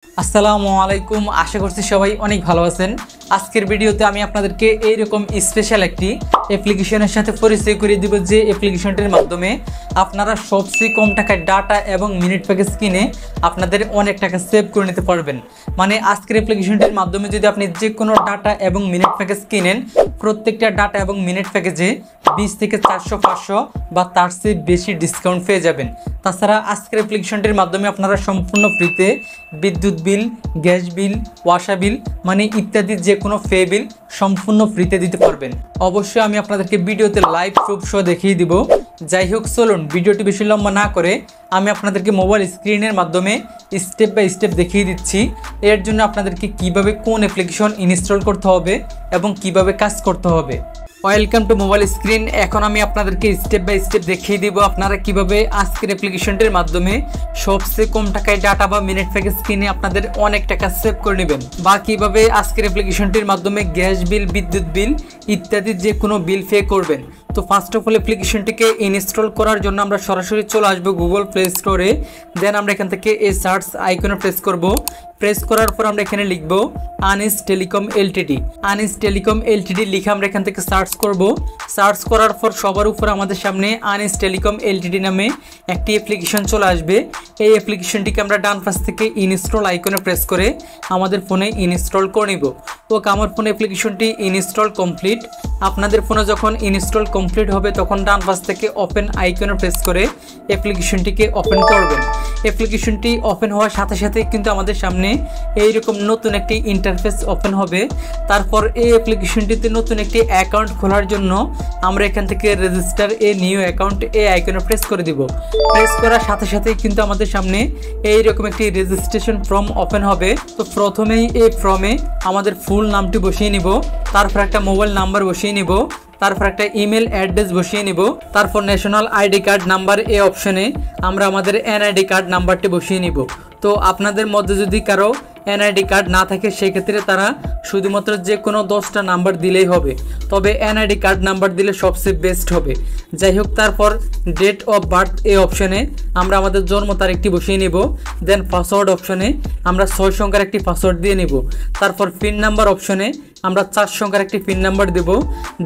আসসালামু আলাইকুম, আশা করছি সবাই অনেক ভালো আছেন। আজকের ভিডিওতে আমি আপনাদেরকে এইরকম স্পেশাল একটি অ্যাপ্লিকেশনের সাথে পরিচয় করিয়ে দিব, যে অ্যাপ্লিকেশনটির মাধ্যমে আপনারা সবচেয়ে কম টাকায় ডাটা এবং মিনিট প্যাকেজ কিনে আপনাদের অনেক টাকা সেভ করে নিতে পারবেন। মানে আজকের অ্যাপ্লিকেশনটির মাধ্যমে যদি আপনি যে কোনো ডাটা এবং মিনিট প্যাকেজ কিনেন, প্রত্যেকটা ডাটা এবং মিনিট প্যাকেজে 20 থেকে 400, 500 বা তার চেয়ে বেশি ডিসকাউন্ট পেয়ে যাবেন। তাছাড়া আজকের অ্যাপ্লিকেশনটির মাধ্যমে আপনারা সম্পূর্ণ ফ্রিতে বিদ্যুৎ বিল, গ্যাস বিল, ওয়াসা বিল মানে ইত্যাদি যে কোনো পে বিল সম্পূর্ণ ফ্রিতে দিতে পারবেন। অবশ্যই আমি আপনাদেরকে ভিডিওতে লাইভ প্রুফ সহ দেখিয়ে দিব। যাই হোক, চলুন ভিডিওটি বেশি লম্বা না করে আমি আপনাদেরকে মোবাইল স্ক্রিনের মাধ্যমে স্টেপ বাই স্টেপ দেখিয়ে দিচ্ছি। এর জন্য আপনাদেরকে কিভাবে কোন অ্যাপ্লিকেশন ইনস্টল করতে হবে এবং কিভাবে কাজ করতে হবে। Welcome to mobile screen. এখন আমি আপনাদেরকে স্টেপ বাই স্টেপ দেখিয়ে দিব আপনারা কিভাবে আজকের অ্যাপ্লিকেশনটির মাধ্যমে সবচেয়ে কম টাকায় ডাটা বা মিনিট প্যাকেজ কিনে আপনাদের অনেক টাকা সেভ করে নেবেন, বা কিভাবে আজকের অ্যাপ্লিকেশনটির মাধ্যমে গ্যাস বিল, বিদ্যুৎ বিল ইত্যাদি যে কোনো বিল পে করবেন। তো ফার্স্ট অফ অল অ্যাপ্লিকেশনটিকে ইনস্টল করার জন্য আমরা সরাসরি চলে আসবো গুগল প্লে স্টোরে। দেন আমরা এখান থেকে এই সার্চ আইকনে প্রেস করব। প্রেস করার পর আমরা এখানে লিখব Anis telecom Ltd. Anis telecom Ltd লিখে আমরা এখান থেকে সার্চ করব। সার্চ করার পর সবার উপর আমাদের সামনে আনিস টেলিকম এলটিডি নামে একটি অ্যাপ্লিকেশন চলে আসবে। এই অ্যাপ্লিকেশনটিকে আমরা ডান পাশ থেকে ইনস্টল আইকনে প্রেস করে আমাদের ফোনে ইনস্টল করে নিব। তো আমার ফোনে অ্যাপ্লিকেশনটি ইনস্টল কমপ্লিট। আপনাদের ফোনে যখন ইনস্টল কমপ্লিট হবে তখন ডান পাশ থেকে ওপেন আইকনে প্রেস করে অ্যাপ্লিকেশনটিকে ওপেন করবেন। অ্যাপ্লিকেশনটি ওপেন হওয়ার সাথে সাথে কিন্তু আমাদের সামনে এইরকম নতুন একটি ইন্টারফেস ওপেন হবে। তারপর এই অ্যাপ্লিকেশনটিতে নতুন একটি অ্যাকাউন্ট খোলার জন্য আমরা এখান থেকে রেজিস্টার এ নিউ অ্যাকাউন্ট এই আইকনে প্রেস করে দিব। প্রেস করার সাথে সাথেই কিন্তু আমাদের সামনে এইরকম একটি রেজিস্ট্রেশন ফর্ম ওপেন হবে। তো প্রথমেই এই ফর্মে আমাদের ফুল নামটি বসিয়ে নিব, তারপর একটা মোবাইল নাম্বার বসিয়ে নিব, তারপর একটা ইমেল অ্যাড্রেস বসিয়ে নিব, তারপর ন্যাশনাল আইডি কার্ড নাম্বার এই অপশনে আমরা আমাদের এনআইডি কার্ড নাম্বারটি বসিয়ে নিব। তো আপনাদের মধ্যে যদি কারো এনআইডি কার্ড না থাকে সেক্ষেত্রে তারা শুধুমাত্র যে কোনো 10টা নাম্বার দিলেই হবে, তবে এনআইডি কার্ড নাম্বার দিলে সবচেয়ে বেস্ট হবে। যাই হোক, তারপর ডেট অফ বার্থ এই অপশনে আমরা আমাদের জন্ম তারিখটি বসিয়ে নিব। দেন পাসওয়ার্ড অপশনে আমরা 6 সংখ্যার একটি পাসওয়ার্ড দিয়ে নিব। তারপর পিন নাম্বার অপশনে আমরা 4 সংখ্যার একটি পিন নাম্বার দেব।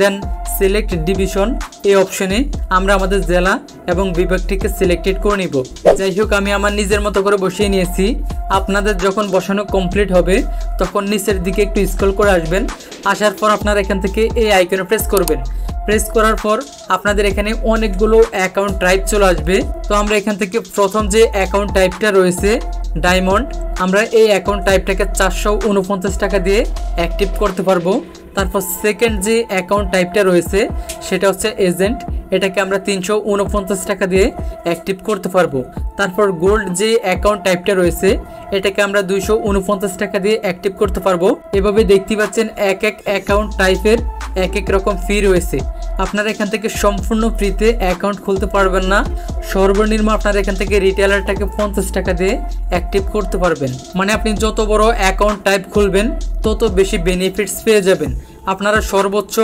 দেন সিলেক্ট ডিভিশন এই অপশনে আমরা আমাদের জেলা এবং বিভাগটিকে সিলেক্টেড করে নিব। যাই হোক, আমি আমার নিজের মতো করে বসিয়ে নিয়েছি। আপনাদের যখন বসানো কমপ্লিট হবে তখন নিচের দিকে একটু স্ক্রল করে আসবেন। আসার পর আপনারা এখান থেকে এই আইকনে প্রেস করবেন। প্রেস করার পর আপনাদের এখানে অনেকগুলো অ্যাকাউন্ট টাইপ চলে আসবে। তো আমরা এখান থেকে প্রথম যে অ্যাকাউন্ট টাইপটা রয়েছে ডায়মন্ড, আমরা এই অ্যাকাউন্ট টাইপটাকে 449 টাকা দিয়ে অ্যাক্টিভ করতে পারবো। তারপর সেকেন্ড যে অ্যাকাউন্ট টাইপটা রয়েছে সেটা হচ্ছে এজেন্ট, এটাকে আমরা 349 টাকা দিয়ে অ্যাক্টিভ করতে পারবো। তারপর গোল্ড যে অ্যাকাউন্ট টাইপটা রয়েছে এটাকে আমরা 249 টাকা দিয়ে অ্যাক্টিভ করতে পারবো। এভাবে দেখতে পাচ্ছেন এক এক অ্যাকাউন্ট টাইপের এক এক রকম ফি রয়েছে। আপনারা এখান থেকে সম্পূর্ণ ফ্রিতে অ্যাকাউন্ট খুলতে পারবেন না, সর্বনিম্ন আপনারা এখান থেকে রিটেলারটাকে 50 টাকা দিয়ে অ্যাক্টিভ করতে পারবেন। মানে আপনি যত বড় অ্যাকাউন্ট টাইপ খুলবেন তত বেশি বেনিফিটস পেয়ে যাবেন। আপনারা সর্বোচ্চ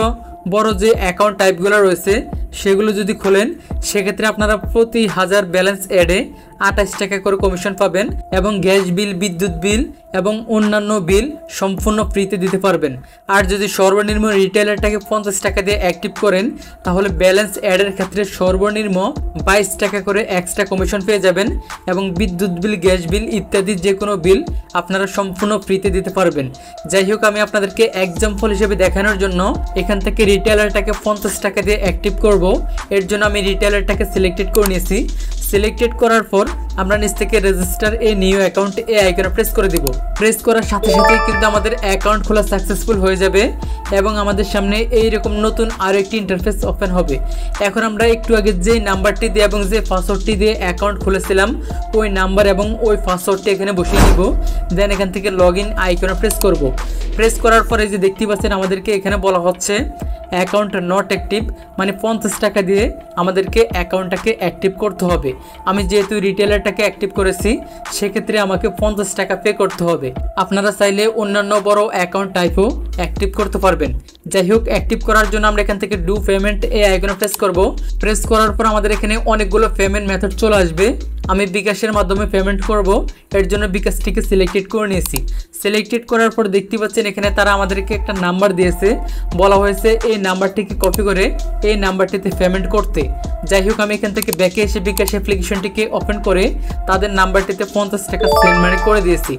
বড় যে অ্যাকাউন্ট টাইপগুলো রয়েছে সেগুলো যদি খোলেন সেক্ষেত্রে আপনারা প্রতি 1000 ব্যালেন্স অ্যাডে 28 টাকা করে কমিশন পাবেন এবং গ্যাস বিল, বিদ্যুৎ বিল এবং অন্যান্য বিল সম্পূর্ণ ফ্রিতে দিতে পারবেন। আর যদি সর্বনিম্ন রিটেলারটাকে 50 টাকা দিয়ে অ্যাক্টিভ করেন তাহলে ব্যালেন্স অ্যাডের ক্ষেত্রে সর্বনিম্ন 22 টাকা করে এক্সট্রা কমিশন পেয়ে যাবেন এবং বিদ্যুৎ বিল, গ্যাস বিল ইত্যাদি যে কোনো বিল আপনারা সম্পূর্ণ ফ্রিতে দিতে পারবেন। যাই হোক, আমি আপনাদেরকে এক্সাম্পল হিসেবে দেখানোর জন্য এখান থেকে রিটেলারটাকে 50 টাকা দিয়ে অ্যাক্টিভ করব। এর জন্য আমি রিটেলারটাকে সিলেক্টেড করে নিয়েছি। সিলেক্টেড করার পর আমরা নিচ থেকে রেজিস্টার এ নিউ অ্যাকাউন্ট এই আইকনে প্রেস করে দিব। প্রেস করার সাথে সাথেই কিন্তু আমাদের অ্যাকাউন্ট খোলা সাকসেসফুল হয়ে যাবে এবং আমাদের সামনে এইরকম নতুন আরও একটি ইন্টারফেস ওপেন হবে। এখন আমরা একটু আগে যে নাম্বারটি দিয়ে এবং যে পাসওয়ার্ডটি দিয়ে অ্যাকাউন্ট খুলেছিলাম ওই নাম্বার এবং ওই পাসওয়ার্ডটি এখানে বসিয়ে নিব। দেন এখান থেকে লগ ইন আইকনে প্রেস করব। প্রেস করার পরে যে দেখতে পাচ্ছেন আমাদেরকে এখানে বলা হচ্ছে অ্যাকাউন্ট নট অ্যাক্টিভ, মানে 50 টাকা দিয়ে আমাদেরকে অ্যাকাউন্টটাকে অ্যাক্টিভ করতে হবে। আমি যেহেতু রিটেলারটাকে অ্যাক্টিভ করেছি সেক্ষেত্রে আমাকে 50 টাকা পে করতে হবে। আপনারা চাইলে অন্যান্য বড় অ্যাকাউন্ট টাইপও অ্যাক্টিভ করতে পারবেন। যাই হোক, অ্যাক্টিভ করার জন্য আমরা এখান থেকে ডু পেমেন্ট এই আইকনে প্রেস করব। প্রেস করার পর আমাদের এখানে অনেকগুলো পেমেন্ট মেথড চলে আসবে। আমি বিকাশের মাধ্যমে পেমেন্ট করব, এর জন্য বিকাশটিকে সিলেক্টেড করে নিয়েছি। সিলেক্টেড করার পর দেখতে পাচ্ছেন এখানে তারা আমাদেরকে একটা নাম্বার দিয়েছে, বলা হয়েছে এই নাম্বারটিকে কপি করে এই নাম্বারটিতে পেমেন্ট করতে। যাই হোক, আমি এখান থেকে ব্যাকে এসে বিকাশ অ্যাপ্লিকেশনটিকে ওপেন করে তাদের নাম্বারটিতে 50 টাকা সেন্ড মানি করে দিয়েছি।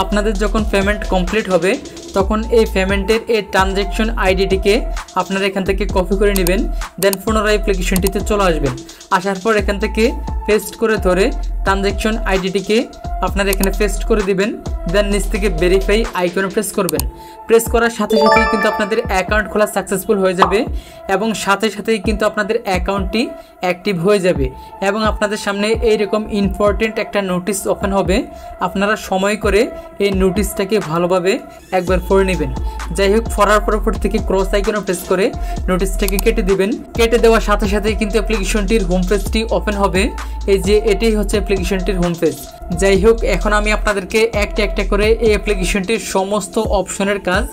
আপনাদের যখন পেমেন্ট কমপ্লিট হবে তখন এই পেমেন্টের এই ট্রানজ্যাকশন আইডিটিকে আপনারা এখান থেকে কপি করে নেবেন, দেন পুনরায় অ্যাপ্লিকেশনটিতে চলে আসবেন। আসার পর এখান থেকে পেস্ট করে ধরে ট্রানজ্যাকশন আইডিটিকে আপনারা এখানে পেস্ট করে দিবেন, দেন নিচ থেকে ভেরিফাই আইকনে প্রেস করবেন। প্রেস করার সাথে সাথেই কিন্তু আপনাদের অ্যাকাউন্ট খোলা সাকসেসফুল হয়ে যাবে এবং সাথে সাথেই কিন্তু আপনাদের অ্যাকাউন্টটি অ্যাক্টিভ হয়ে যাবে এবং আপনাদের সামনে এইরকম ইম্পর্টেন্ট একটা নোটিশ ওপেন হবে। আপনারা সময় করে এই নোটিশটাকে ভালোভাবে একবার পড়ে নেবেন। যাই হোক, পড়ার পর থেকে ক্রস আইকনে প্রেস করে নোটিশটাকে কেটে দিবেন। কেটে দেওয়ার সাথে সাথেই কিন্তু অ্যাপ্লিকেশনটির হোম পেজটি ওপেন হবে। এই যে এটাই হচ্ছে অ্যাপ্লিকেশনটির হোম পেজ। যাই হোক, এখন আমি আপনাদেরকে একটা একটা করে এই অ্যাপ্লিকেশনটির সমস্ত অপশনের কাজ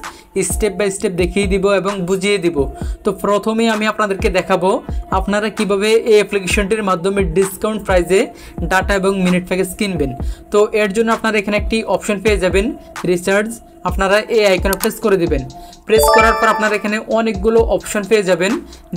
স্টেপ বাই স্টেপ দেখিয়ে দিব এবং বুঝিয়ে দিব। তো প্রথমে আমি আপনাদেরকে দেখাবো আপনারা কিভাবে এই অ্যাপ্লিকেশনটির মাধ্যমে ডিসকাউন্ট প্রাইসে ডাটা এবং মিনিট প্যাকেজ কিনবেন। তো এর জন্য আপনারা এখানে একটি অপশন পেয়ে যাবেন, রিচার্জ। আপনারা এই আইকনে প্রেস করে দিবেন। প্রেস করার পর আপনারা এখানে অনেকগুলো অপশন পেয়ে যাবেন।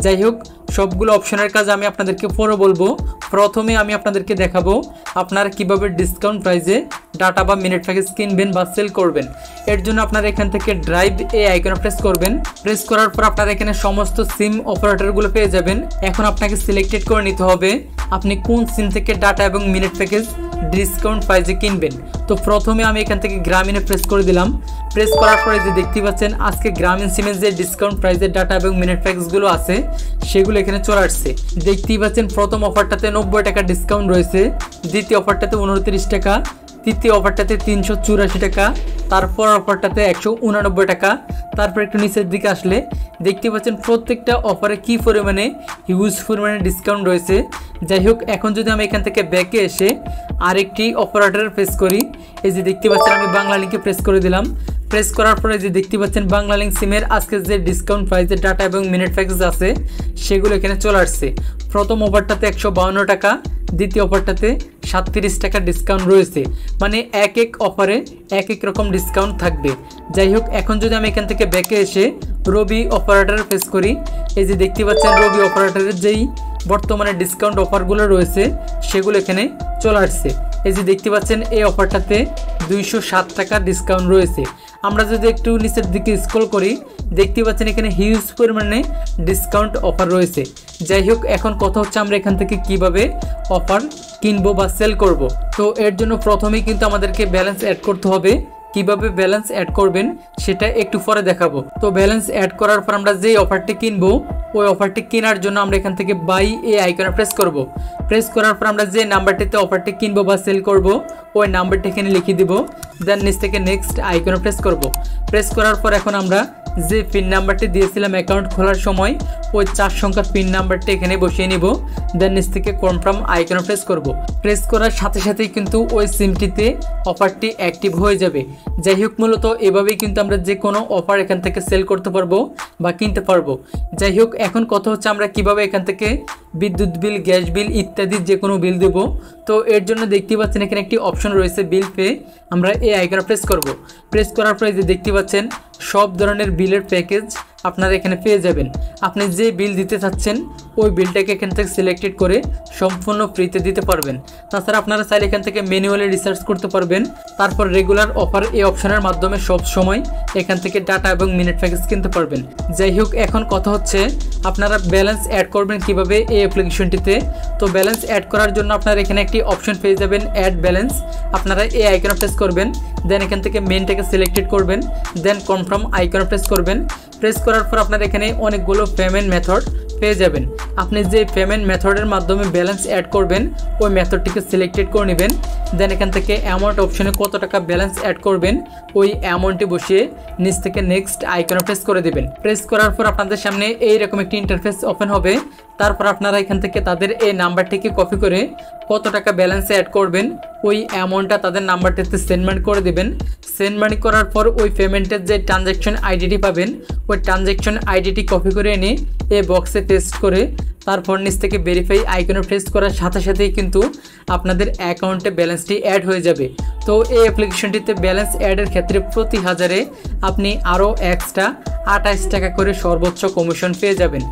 যাই হোক, সবগুলো অপশনের কাজ আমি আপনাদেরকে পরে বলবো। প্রথমে আমি আপনাদেরকে দেখাবো আপনারা কিভাবে ডিসকাউন্ট প্রাইসে ডাটা বা মিনিট প্যাকেজ কিনবেন বা সেল করবেন। এর জন্য আপনারা এখান থেকে ড্রাইভ এই আইকনে প্রেস করবেন। প্রেস করার পর আপনারা এখানে সমস্ত সিম অপারেটরগুলো পেয়ে যাবেন। এখন আপনাকে সিলেক্টেড করে নিতে হবে আপনি কোন সিম থেকে ডাটা এবং মিনিট প্যাকেজ ডিসকাউন্ট প্রাইসে কিনবেন। তো প্রথমে আমি এখান থেকে গ্রামীণে প্রেস করে দিলাম। প্রেস করার পরে যে দেখতে পাচ্ছেন আজকে গ্রামীণ সিমের যে ডিসকাউন্ট প্রাইসের ডাটা এবং মিনিট প্যাকেজগুলো আছে সেগুলো এখানে চলে আসছে। দেখতেই পাচ্ছেন প্রথম অফারটাতে 90 টাকা ডিসকাউন্ট রয়েছে, দ্বিতীয় অফারটাতে 29 টাকা, তৃতীয় অফারটাতে 384 টাকা, তারপর অফারটাতে 189 টাকা। তারপর একটু নিচের দিকে আসলে দেখতে পাচ্ছেন প্রত্যেকটা অফারে কি পরিমাণে হিউজ পরিমাণে ডিসকাউন্ট রয়েছে। যাই হোক, এখন যদি আমি এখান থেকে ব্যাকে এসে আরেকটি অপারেটর প্রেস করি, এই যে দেখতে পাচ্ছেন আমি বাংলা লিঙ্কে প্রেস করে দিলাম। প্রেস করার পরে যে দেখতে পাচ্ছেন বাংলা লিঙ্ক সিমের আজকে যে ডিসকাউন্ট প্রাইসের ডাটা এবং মিনিট প্যাকেজ আছে সেগুলো এখানে চলে আসছে। প্রথম অফারটাতে 152 টাকা, দ্বিতীয় অফারটাতে 37 টাকা ডিসকাউন্ট রয়েছে। মানে এক এক অফারে এক এক রকম ডিসকাউন্ট থাকবে। যাই হোক, এখন যদি আমি এখান থেকে ব্যাকে এসে রবি অপারেটর প্রেস করি, এই যে দেখতে পাচ্ছেন রবি অপারেটরের যেই বর্তমানে ডিসকাউন্ট অফারগুলো রয়েছে সেগুলো এখানে চলে আসছে। এই যে দেখতে পাচ্ছেন এই অফারটাতে 207 টাকা ডিসকাউন্ট রয়েছে। আমরা যদি একটু নিচের দিকে স্ক্রল করি দেখতে পাচ্ছেন এখানে হিউজ পরিমাণে ডিসকাউন্ট অফার রয়েছে। যাই হোক, এখন কথা হচ্ছে আমরা এখান থেকে কিভাবে অফার কিনবো বা সেল করব। তো এর জন্য প্রথমেই কিন্তু আমাদেরকে ব্যালেন্স অ্যাড করতে হবে। কিভাবে ব্যালেন্স অ্যাড করবেন সেটা একটু পরে দেখাবো। তো ব্যালেন্স অ্যাড করার পর আমরা যেই অফারটি কিনবো ওই অফারটি কেনার জন্য আমরা এখান থেকে বাই এই আইকনে প্রেস করব। প্রেস করার পর আমরা যে নাম্বারটিতে অফারটি কিনবো বা সেল করব ওই নাম্বারটি এখানে লিখে দিব, দেন নিচ থেকে নেক্সট আইকনে প্রেস করব। প্রেস করার পর এখন আমরা যে পিন নাম্বারটি দিয়েছিলাম অ্যাকাউন্ট খোলার সময় ওই 4 সংখ্যার পিন নাম্বারটি এখানে বসিয়ে নিব, দেন নিচ থেকে কনফার্ম আইকনে প্রেস করব। প্রেস করার সাথে সাথেই কিন্তু ওই সিমটিতে অফারটি অ্যাক্টিভ হয়ে যাবে। যাই হোক, মূলত এভাবেই কিন্তু আমরা যে কোনো অফার এখান থেকে সেল করতে পারবো বা কিনতে পারবো। যাই হোক, এখন কথা হচ্ছে আমরা কিভাবে এখান থেকে বিদ্যুৎ বিল, গ্যাস বিল ইত্যাদি যে কোনো বিল দেব। তো এর জন্য দেখতে পাচ্ছেন এখানে একটি অপশন রয়েছে বিল পে। আমরা এই আইকনে প্রেস করব। প্রেস করার পরে যে দেখতে পাচ্ছেন সব ধরনের বিলের প্যাকেজ আপনারা এখানে পেয়ে যাবেন। আপনি যে বিল দিতে চাচ্ছেন ওই বিলটাকে এখান থেকে সিলেক্টেড করে সম্পূর্ণ ফ্রিতে দিতে পারবেন। তাছাড়া আপনারা চাইলে এখান থেকে ম্যানুয়ালি রিসার্চ করতে পারবেন। তারপর রেগুলার অফার এই অপশনের মাধ্যমে সব সময় এখান থেকে ডাটা এবং মিনিট প্যাকেজ কিনতে পারবেন। যাই হোক, এখন কথা হচ্ছে আপনারা ব্যালেন্স অ্যাড করবেন কিভাবে এই অ্যাপ্লিকেশনটিতে। তো ব্যালেন্স অ্যাড করার জন্য আপনারা এখানে একটি অপশন পেয়ে যাবেন অ্যাড ব্যালেন্স। আপনারা এই আইকনে প্রেস করবেন, দেন এখান থেকে মেনটাকে সিলেক্টেড করবেন, দেন কনফার্ম আইকনে প্রেস করবেন। প্রেস করার পর আপনারা এখানে অনেকগুলো পেমেন্ট মেথড পেয়ে যাবেন। আপনি যে পেমেন্ট মেথডের মাধ্যমে ব্যালেন্স অ্যাড করবেন ওই মেথডটিকে সিলেক্টেড করে নেবেন, দেন এখান থেকে অ্যামাউন্ট অপশনে কত টাকা ব্যালেন্স অ্যাড করবেন ওই অ্যামাউন্টটি বসিয়ে নিচ থেকে নেক্সট আইকনে প্রেস করে দেবেন। প্রেস করার পর আপনাদের সামনে এইরকম একটি ইন্টারফেস ওপেন হবে। তারপর আপনারা এখান থেকে তাদের এই নাম্বারটিকে কপি করে কত টাকা ব্যালেন্সে অ্যাড করবেন ওই অ্যামাউন্টটা তাদের নাম্বারটিতে সেন্ড মানি করে দেবেন। সেন্ড মানি করার পর ওই পেমেন্টের যে ট্রানজ্যাকশন আইডিটি পাবেন ওই ট্রানজ্যাকশন আইডিটি কপি করে এনে এই বক্সে পেস্ট করে তারপর নিচ থেকে ভেরিফাই আইকনে প্রেস করার সাথে সাথেই কিন্তু আপনাদের অ্যাকাউন্টে ব্যালেন্সটি অ্যাড হয়ে যাবে। তো এই অ্যাপ্লিকেশনটিতে ব্যালেন্স অ্যাডের ক্ষেত্রে প্রতি হাজারে আপনি আরও এক্সট্রা 28 টাকা করে সর্বোচ্চ কমিশন পেয়ে যাবেন।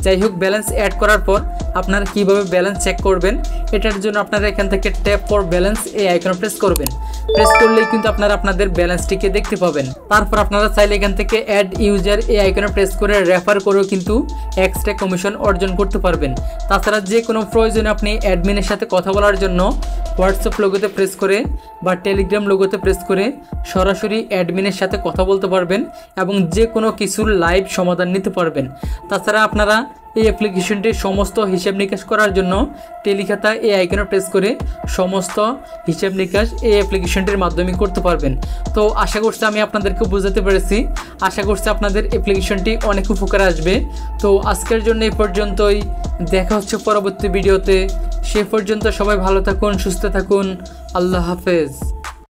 যাই হোক, ব্যালেন্স অ্যাড করার পর আপনারা কীভাবে ব্যালেন্স চেক করবেন এটার জন্য আপনারা এখান থেকে ট্যাপ ফর ব্যালেন্স এই আইকনে প্রেস করবেন। প্রেস করলেই কিন্তু আপনারা আপনাদের ব্যালেন্সটিকে দেখতে পাবেন। তারপর আপনারা চাইলে এখান থেকে অ্যাড ইউজার এই আইকনে প্রেস করে রেফার করেও কিন্তু এক্সট্রা কমিশন অর্জন করতে পারবেন। তাছাড়া যে কোনো প্রয়োজনে আপনি অ্যাডমিনের সাথে কথা বলার জন্য হোয়াটসঅ্যাপ লোগোতে প্রেস করে বা টেলিগ্রাম লোগোতে প্রেস করে সরাসরি অ্যাডমিনের সাথে কথা বলতে পারবেন এবং যে কোনো কিছুর লাইভ সমাধান নিতে পারবেন। তাছাড়া আপনারা এই অ্যাপ্লিকেশনটির সমস্ত হিসাব নিকাশ করার জন্য টেলিখাতা এই আইকনে প্রেস করে সমস্ত হিসাব নিকাশ এই অ্যাপ্লিকেশনটির মাধ্যমে করতে পারবেন। তো আশা করছি আমি আপনাদেরকে বোঝাতে পেরেছি। আশা করছি আপনাদের অ্যাপ্লিকেশনটি অনেক উপকার আসবে। তো আজকের জন্য এই পর্যন্তই, দেখা হচ্ছে পরবর্তী ভিডিওতে। সে পর্যন্ত সবাই ভালো থাকুন, সুস্থ থাকুন। আল্লাহ হাফেজ।